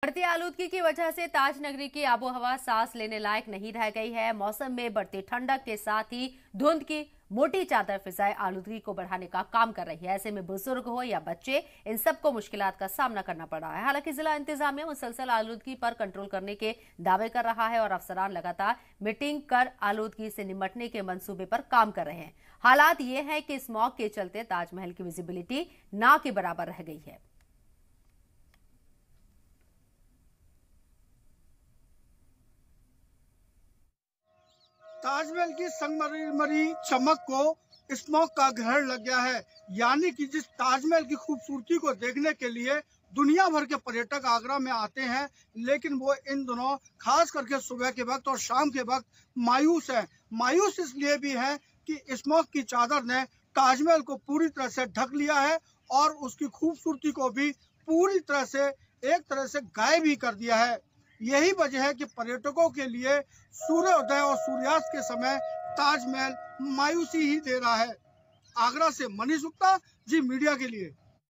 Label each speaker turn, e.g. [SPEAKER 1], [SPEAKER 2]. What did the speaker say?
[SPEAKER 1] बढ़ती आलूदगी की वजह से ताज नगरी की आबोहवा सांस लेने लायक नहीं रह गई है। मौसम में बढ़ती ठंडक के साथ ही धुंध की मोटी चादर फिजाएं आलूदगी को बढ़ाने का काम कर रही है। ऐसे में बुजुर्ग हो या बच्चे, इन सबको मुश्किलात का सामना करना पड़ रहा है। हालांकि जिला इंतजामिया मुसलसल आलूदगी पर कंट्रोल करने के दावे कर रहा है और अफसरान लगातार मीटिंग कर आलूदगी से निपटने के मंसूबे पर काम कर रहे हैं। हालात ये है कि स्मॉग के चलते ताजमहल की विजिबिलिटी ना के बराबर रह गई है।
[SPEAKER 2] ताजमहल की संगमरमरी चमक को स्मॉग का ग्रहण लग गया है। यानी कि जिस ताजमहल की खूबसूरती को देखने के लिए दुनिया भर के पर्यटक आगरा में आते हैं, लेकिन वो इन दिनों खास करके सुबह के वक्त और शाम के वक्त मायूस है। मायूस इसलिए भी है कि स्मॉग की चादर ने ताजमहल को पूरी तरह से ढक लिया है और उसकी खूबसूरती को भी पूरी तरह से एक तरह से गायब ही कर दिया है। यही वजह है कि पर्यटकों के लिए सूर्योदय और सूर्यास्त के समय ताजमहल मायूसी ही दे रहा है। आगरा से मनीष गुप्ता, जी मीडिया के लिए।